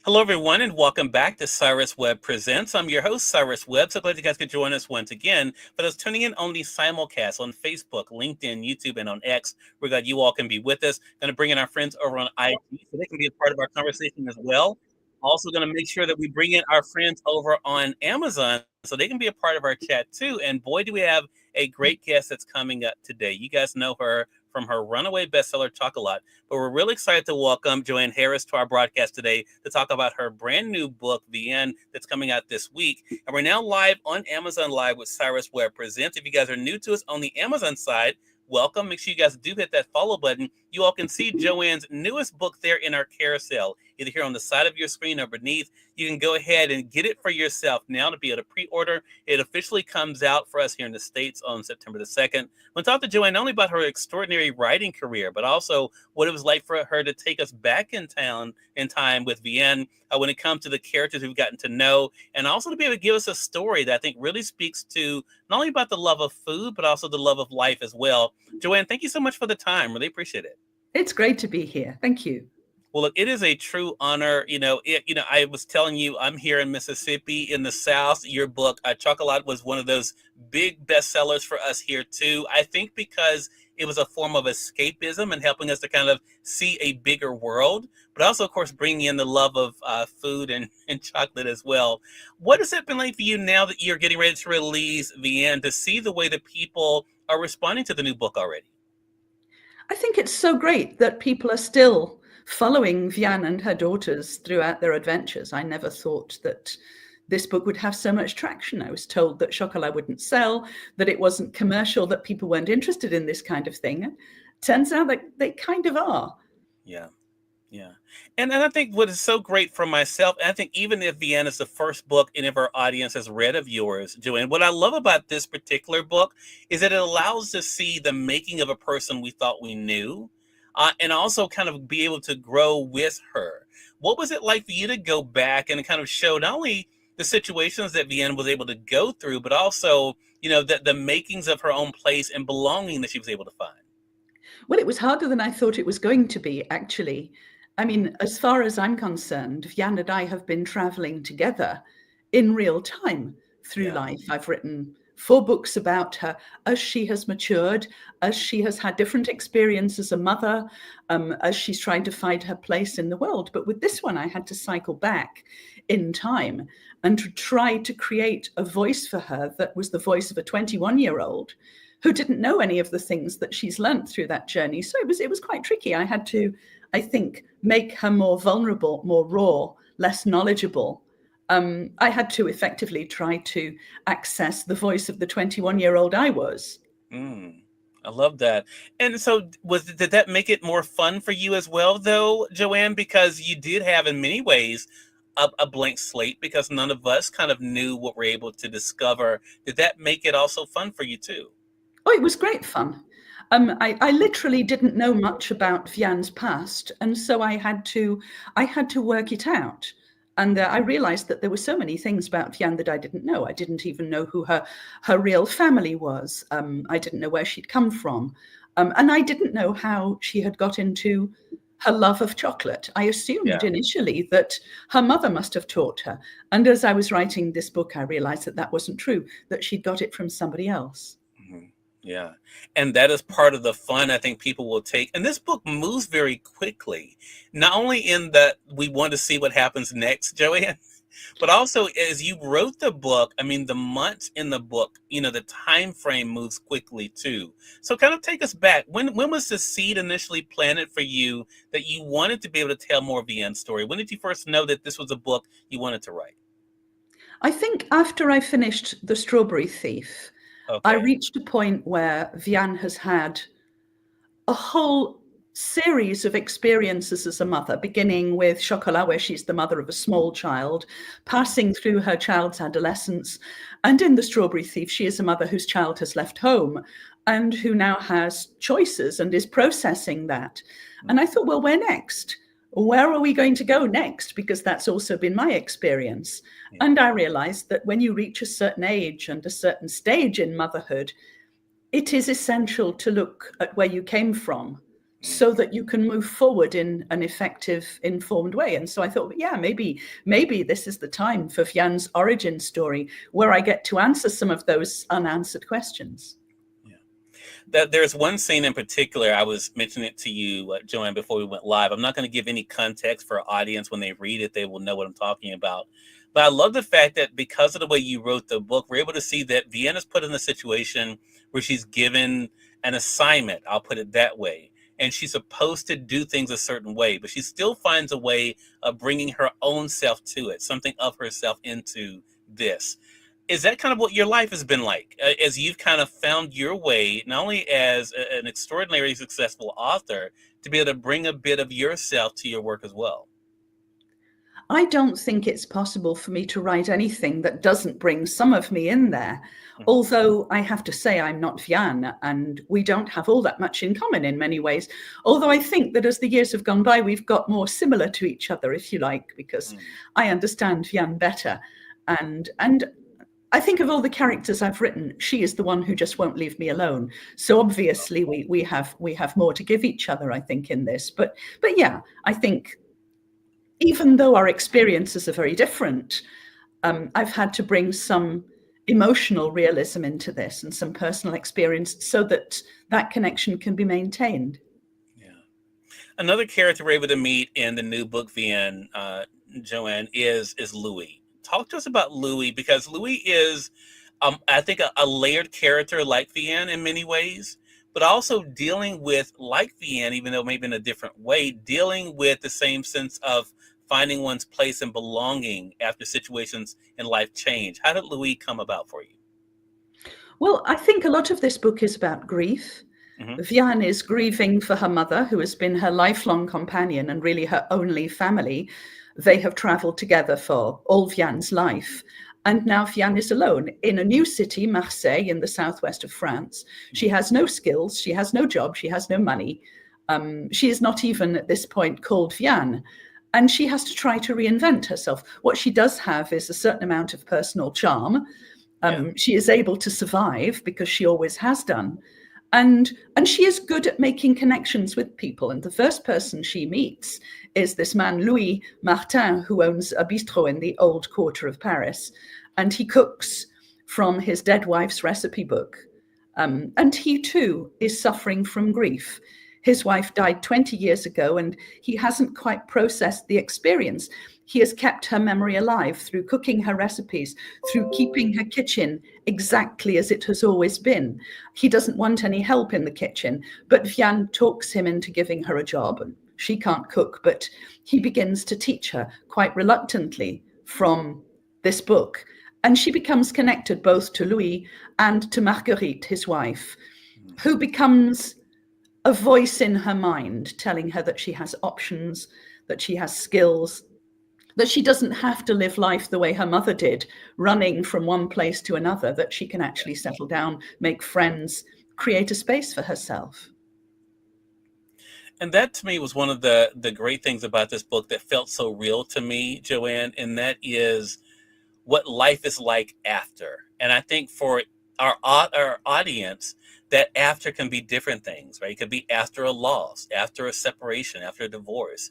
Hello, everyone, and welcome back to Cyrus Webb Presents. I'm your host, Cyrus Webb. So glad you guys could join us once again. For those tuning in on the simulcast on Facebook, LinkedIn, YouTube, and on X, we're glad you all can be with us. Going to bring in our friends over on IG so they can be a part of our conversation as well. Also, going to make sure that we bring in our friends over on Amazon so they can be a part of our chat too. And boy, do we have a great guest that's coming up today. You guys know her from her runaway bestseller, Chocolate. But we're really excited to welcome Joanne Harris to our broadcast today to talk about her brand new book, VIANNE, that's coming out this week. And we're now live on Amazon Live with Cyrus Webb Presents. If you guys are new to us on the Amazon side, welcome. Make sure you guys do hit that follow button. You all can see Joanne's newest book there in our carousel, either here on the side of your screen or beneath. You can go ahead and get it for yourself now to be able to pre-order. It officially comes out for us here in the States on September the 2nd. We'll talk to Joanne not only about her extraordinary writing career, but also what it was like for her to take us back in time with VIANNE when it comes to the characters we've gotten to know, and also to be able to give us a story that I think really speaks to not only about the love of food, but also the love of life as well. Joanne, thank you so much for the time. Really appreciate it. It's great to be here. Thank you. Well, look, it is a true honor. I was telling you, I'm here in Mississippi in the South. Your book, Chocolate, was one of those big bestsellers for us here too. I think because it was a form of escapism and helping us to kind of see a bigger world, but also, of course, bringing in the love of food and chocolate as well. What has it been like for you now that you're getting ready to release VIANNE, to see the way that people are responding to the new book already? I think it's so great that people are still following VIANNE and her daughters throughout their adventures. I never thought that this book would have so much traction. I was told that Chocolat wouldn't sell, that it wasn't commercial, that people weren't interested in this kind of thing. And turns out that they kind of are. Yeah. Yeah. And I think what is so great for myself, and I think even if VIANNE is the first book any of our audience has read of yours, Joanne, what I love about this particular book is that it allows us to see the making of a person we thought we knew, and also kind of be able to grow with her. What was it like for you to go back and kind of show not only the situations that VIANNE was able to go through, but also, the makings of her own place and belonging that she was able to find? Well, it was harder than I thought it was going to be, actually. I mean, as far as I'm concerned, VIANNE and I have been traveling together in real time through Yeah. life. I've written 4 books about her as she has matured, as she has had different experiences as a mother, as she's trying to find her place in the world. But with this one, I had to cycle back in time and to try to create a voice for her that was the voice of a 21-year-old who didn't know any of the things that she's learned through that journey. So it was quite tricky. I had to, I think, make her more vulnerable, more raw, less knowledgeable. I had to effectively try to access the voice of the 21-year-old I was. Mm, I love that. And so did that make it more fun for you as well though, Joanne? Because you did have in many ways a blank slate because none of us kind of knew what we're able to discover. Did that make it also fun for you too? Oh, it was great fun. I literally didn't know much about VIANNE's past, and so I had to work it out. And I realized that there were so many things about VIANNE that I didn't know. I didn't even know who her real family was. I didn't know where she'd come from. And I didn't know how she had got into her love of chocolate. I assumed Yeah. initially that her mother must have taught her. And as I was writing this book, I realized that that wasn't true, that she'd got it from somebody else. Mhm. Yeah. And that is part of the fun I think people will take. And this book moves very quickly, not only in that we want to see what happens next, Joanne, but also as you wrote the book, I mean, the months in the book, the time frame moves quickly too. So kind of take us back. When was the seed initially planted for you that you wanted to be able to tell more VIANNE story? When did you first know that this was a book you wanted to write? I think after I finished The Strawberry Thief, I Okay. reached a point where VIANNE has had a whole series of experiences as a mother, beginning with Chocolat, where she's the mother of a small child, passing through her child's adolescence. And in The Strawberry Thief, she is a mother whose child has left home and who now has choices and is processing that. And I thought, well, where next? Where are we going to go next? Because that's also been my experience. Yeah. And I realized that when you reach a certain age and a certain stage in motherhood, it is essential to look at where you came from so that you can move forward in an effective, informed way. And so I thought, yeah, maybe this is the time for VIANNE's origin story, where I get to answer some of those unanswered questions. That there's one scene in particular, I was mentioning it to you, Joanne, before we went live. I'm not going to give any context for our audience. When they read it, they will know what I'm talking about. But I love the fact that because of the way you wrote the book, we're able to see that VIANNE's put in a situation where she's given an assignment, I'll put it that way, and she's supposed to do things a certain way, but she still finds a way of bringing her own self to it, something of herself into this. Is that kind of what your life has been like, as you've kind of found your way, not only as an extraordinarily successful author, to be able to bring a bit of yourself to your work as well? I don't think it's possible for me to write anything that doesn't bring some of me in there. Mhm. Although I have to say I'm not VIANNE, and we don't have all that much in common in many ways. Although I think that as the years have gone by, we've got more similar to each other, if you like, because I understand VIANNE better. And I think of all the characters I've written, she is the one who just won't leave me alone. So obviously we have more to give each other, I think, in this. But yeah, I think even though our experiences are very different, I've had to bring some emotional realism into this and some personal experience so that that connection can be maintained. Yeah. Another character we're able to meet in the new book, VIANNE, Joanne, is Louis. Talk to us about Louis, because Louis is, I think, a layered character like VIANNE in many ways, but also dealing with, like VIANNE, even though maybe in a different way, dealing with the same sense of finding one's place and belonging after situations in life change. How did Louis come about for you? Well, I think a lot of this book is about grief. Hmm. VIANNE is grieving for her mother, who has been her lifelong companion and really her only family. They have traveled together for all VIANNE's life. And now VIANNE is alone in a new city, Marseille, in the southwest of France. She has no skills, she has no job, she has no money. She is not even at this point called VIANNE. And she has to try to reinvent herself. What she does have is a certain amount of personal charm. She is able to survive because she always has done. And she is good at making connections with people. And the first person she meets is this man, Louis Martin, who owns a bistro in the old quarter of Paris. And he cooks from his dead wife's recipe book. And he too is suffering from grief. His wife died 20 years ago, and he hasn't quite processed the experience. He has kept her memory alive through cooking her recipes, through keeping her kitchen exactly as it has always been. He doesn't want any help in the kitchen, but VIANNE talks him into giving her a job. She can't cook, but he begins to teach her quite reluctantly from this book. And she becomes connected both to Louis and to Marguerite, his wife, who becomes a voice in her mind telling her that she has options, that she has skills, that she doesn't have to live life the way her mother did, running from one place to another, that she can actually settle down, make friends, create a space for herself. And that to me was one of the great things about this book that felt so real to me, Joanne, and that is what life is like after. And I think for our audience, that after can be different things, right? It could be after a loss, after a separation, after a divorce,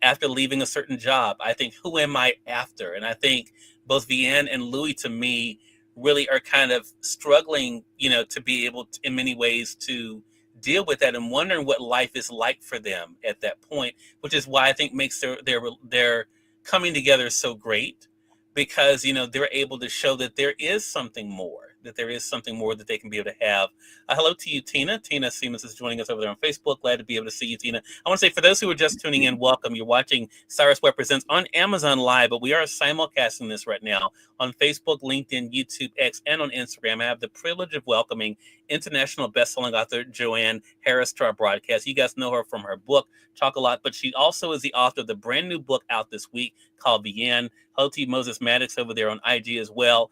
after leaving a certain job. I think, who am I after? And I think both VIANNE and Louis, to me, really are kind of struggling, to be able to, in many ways, to deal with that and wondering what life is like for them at that point, which is why I think makes their coming together so great, because they're able to show that there is something more, that they can be able to have. Hello to you, Tina. Tina Siemens is joining us over there on Facebook. Glad to be able to see you, Tina. I want to say, for those who are just tuning in, welcome. You're watching Cyrus Webb Presents on Amazon Live, but we are simulcasting this right now on Facebook, LinkedIn, YouTube, X, and on Instagram. I have the privilege of welcoming international best-selling author Joanne Harris to our broadcast. You guys know her from her book, Talk a Lot, but she also is the author of the brand new book out this week called VIANNE. Hello to you, Moses Maddox, over there on IG as well.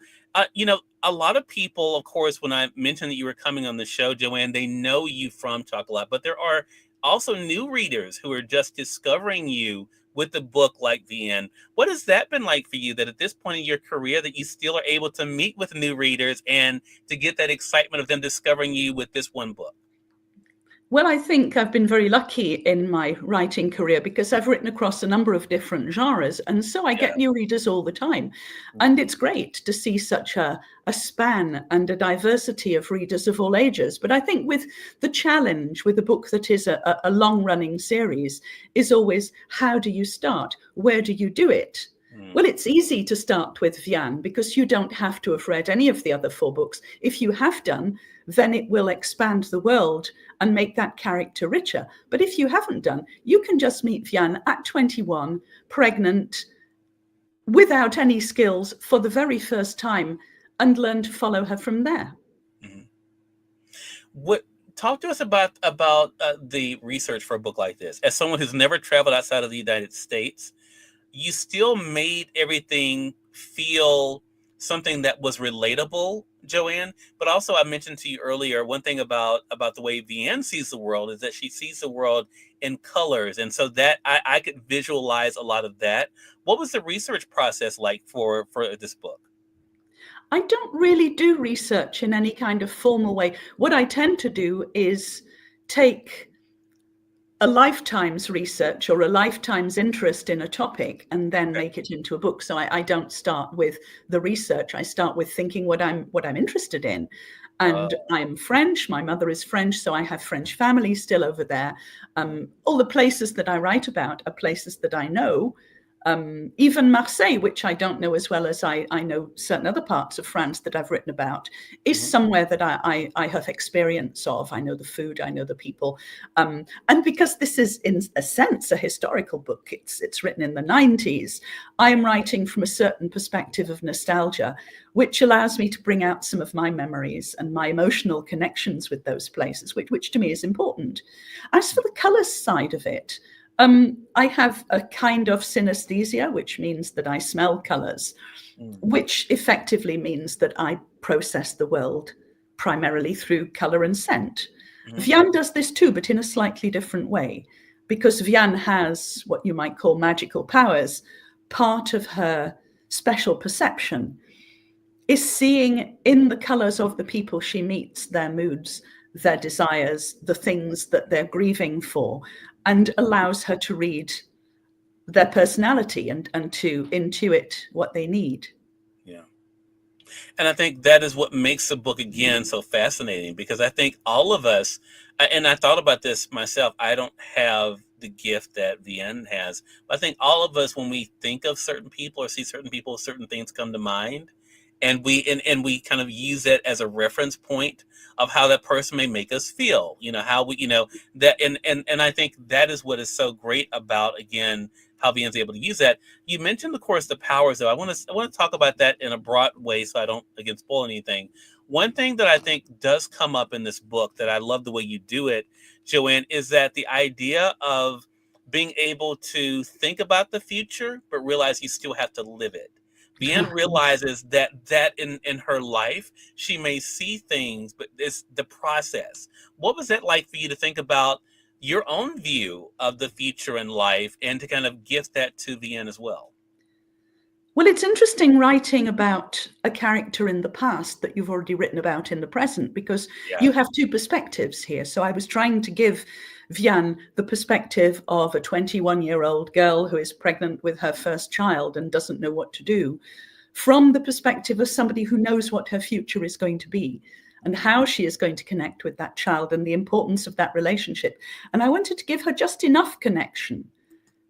A lot of people, of course, when I mentioned that you were coming on the show, Joanne, they know you from Talk a Lot, but there are also new readers who are just discovering you with the book like VIANNE. What has that been like for you, that at this point in your career that you still are able to meet with new readers and to get that excitement of them discovering you with this one book? Well, I think I've been very lucky in my writing career because I've written across a number of different genres. And so I Yeah. get new readers all the time. And Mhm. it's great to see such a span and a diversity of readers of all ages. But I think with the challenge with a book that is a long running series is always, how do you start? Where do you do it? Mm. Well, it's easy to start with VIANNE because you don't have to have read any of the other 4 books. If you have done, then it will expand the world and make that character richer. But if you haven't done, you can just meet VIANNE at 21, pregnant, without any skills for the very first time, and learn to follow her from there. Mhm. What Talk to us about the research for a book like this. As someone who's never traveled outside of the United States, you still made everything feel something that was relatable, Joanne. But also, I mentioned to you earlier one thing about the way VIANNE sees the world is that she sees the world in colors, and so that I could visualize a lot of that. What was the research process like for this book? I don't really do research in any kind of formal way. What I tend to do is take a lifetime's research or a lifetime's interest in a topic and then Okay. make it into a book. So I don't start with the research. I start with thinking what I'm interested in. Uh, And I'm French. My mother is French, so I have French family still over there. All the places that I write about are places that I know. Even Marseille, which I don't know as well as I know certain other parts of France that I've written about, is mhm. somewhere that I have experience of. I know the food, I know the people. And because this is, in a sense, a historical book, it's written in the 90s, I am writing from a certain perspective of nostalgia, which allows me to bring out some of my memories and my emotional connections with those places, which to me is important. As for the colours side of it, I have a kind of synesthesia, which means that I smell colors, Mm, which effectively means that I process the world primarily through color and scent. mhm. VIANNE does this too, but in a slightly different way, because VIANNE has what you might call magical powers. Part of her special perception is seeing in the colors of the people she meets their moods, their desires, the things that they're grieving for, and allows her to read their personality and to intuit what they need. Yeah. And I think that is what makes the book again so fascinating because I think all of us, and I thought about this myself, I don't have the gift that VN has, but I think all of us, when we think of certain people or see certain people, certain things come to mind. And we kind of use that as a reference point of how that person may make us feel, how we, that, and I think that is what is so great about, again, how VN's able to use that. You mentioned, of course, the powers, though. I want to talk about that in a broad way, so I don't, again, spoil anything. One thing that I think does come up in this book that I love the way you do it, Joanne, is that the idea of being able to think about the future, but realize you still have to live it. VN realizes that in her life, she may see things, but it's the process. What was that like for you to think about your own view of the future in life and to kind of gift that to the end as well? Well, it's interesting writing about a character in the past that you've already written about in the present, because Yeah. you have two perspectives here. So I was trying to give VIANNE the perspective of a 21-year-old girl who is pregnant with her first child and doesn't know what to do, from the perspective of somebody who knows what her future is going to be and how she is going to connect with that child and the importance of that relationship. And I wanted to give her just enough connection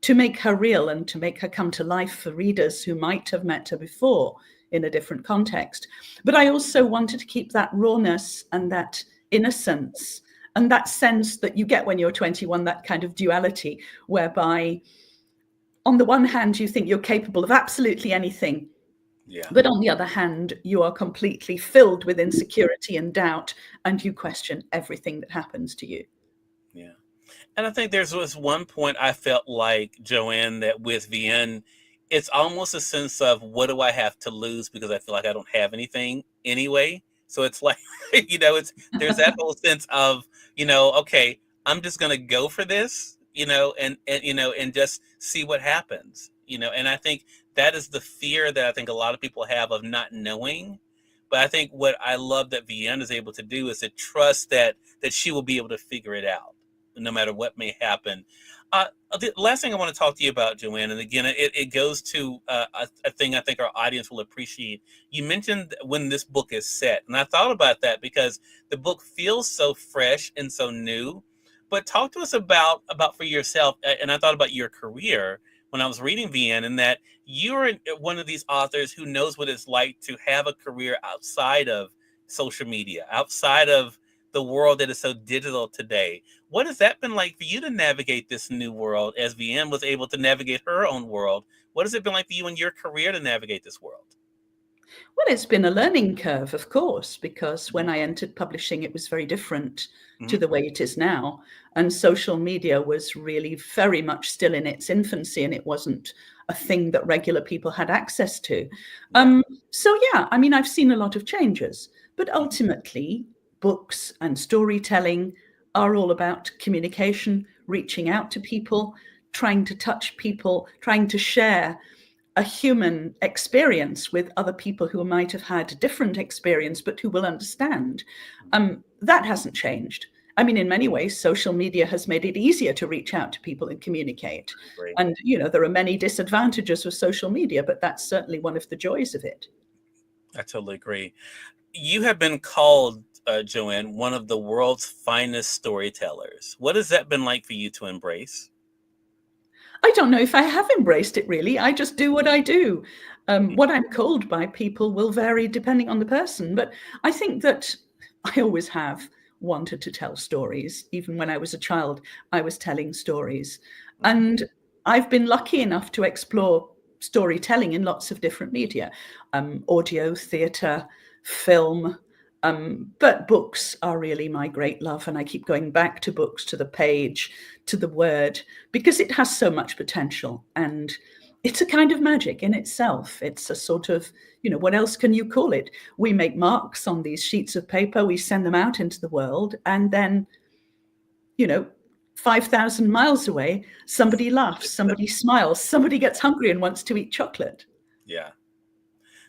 to make her real and to make her come to life for readers who might have met her before in a different context. But I also wanted to keep that rawness and that innocence and that sense that you get when you're 21, that kind of duality, whereby on the one hand, you think you're capable of absolutely anything, Yeah. but on the other hand, you are completely filled with insecurity and doubt, and you question everything that happens to you. Yeah. And I think there's was one point I felt like, Joanne, that with VN, it's almost a sense of what do I have to lose because I feel like I don't have anything anyway. So it's like, it's there's that whole sense of, okay, I'm just gonna go for this, and just see what happens. And I think that is the fear that I think a lot of people have of not knowing. But I think what I love that VIANNE is able to do is to trust that she will be able to figure it out, no matter what may happen. The last thing I want to talk to you about, Joanne, and again, it goes to a thing I think our audience will appreciate. You mentioned when this book is set, and I thought about that because the book feels so fresh and so new. But talk to us about for yourself, and I thought about your career when I was reading VIANNE, and that you're one of these authors who knows what it's like to have a career outside of social media, outside of the world that is so digital today. What has that been like for you to navigate this new world as VIANNE was able to navigate her own world? What has it been like for you in your career to navigate this world? Well, it's been a learning curve, of course, because when Mhm. I entered publishing, it was very different to Mhm. the way it is now. And social media was really very much still in its infancy, and it wasn't a thing that regular people had access to. Yeah. So, yeah, I mean, I've seen a lot of changes, but Mhm. ultimately, books and storytelling are all about communication, reaching out to people, trying to touch people, trying to share a human experience with other people who might have had a different experience, but who will understand. That hasn't changed. I mean, in many ways, social media has made it easier to reach out to people and communicate. Great. And, you know, there are many disadvantages of social media, but that's certainly one of the joys of it. I totally agree. You have been called, Joanne, one of the world's finest storytellers. What has that been like for you to embrace? I don't know if I have embraced it really. I just do what I do. Mhm. What I'm called by people will vary depending on the person. But I think that I always have wanted to tell stories. Even when I was a child, I was telling stories. Mhm. And I've been lucky enough to explore storytelling in lots of different media, audio, theatre, film. But books are really my great love. And I keep going back to books, to the page, to the word, because it has so much potential, and it's a kind of magic in itself. It's a sort of, you know, what else can you call it? We make marks on these sheets of paper, we send them out into the world, and then, you know, 5,000 miles away, somebody laughs, somebody smiles, somebody gets hungry and wants to eat chocolate. Yeah.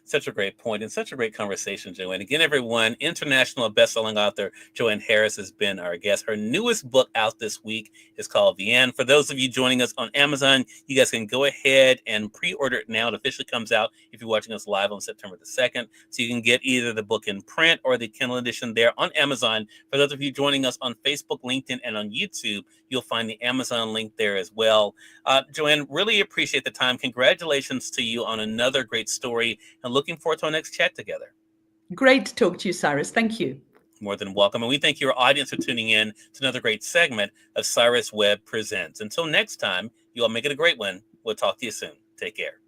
Such a great point and such a great conversation, Joanne. Again, everyone, international best-selling author Joanne Harris has been our guest. Her newest book out this week is called VIANNE. For those of you joining us on Amazon, you guys can go ahead and pre-order it now. It officially comes out if you're watching us live on September the 2nd. So you can get either the book in print or the Kindle edition there on Amazon. For those of you joining us on Facebook, LinkedIn, and on YouTube, you'll find the Amazon link there as well. Joanne, really appreciate the time. Congratulations to you on another great story, and looking forward to our next chat together. Great to talk to you, Cyrus. Thank you. More than welcome. And we thank your audience for tuning in to another great segment of Cyrus Webb Presents. Until next time, you all make it a great one. We'll talk to you soon. Take care.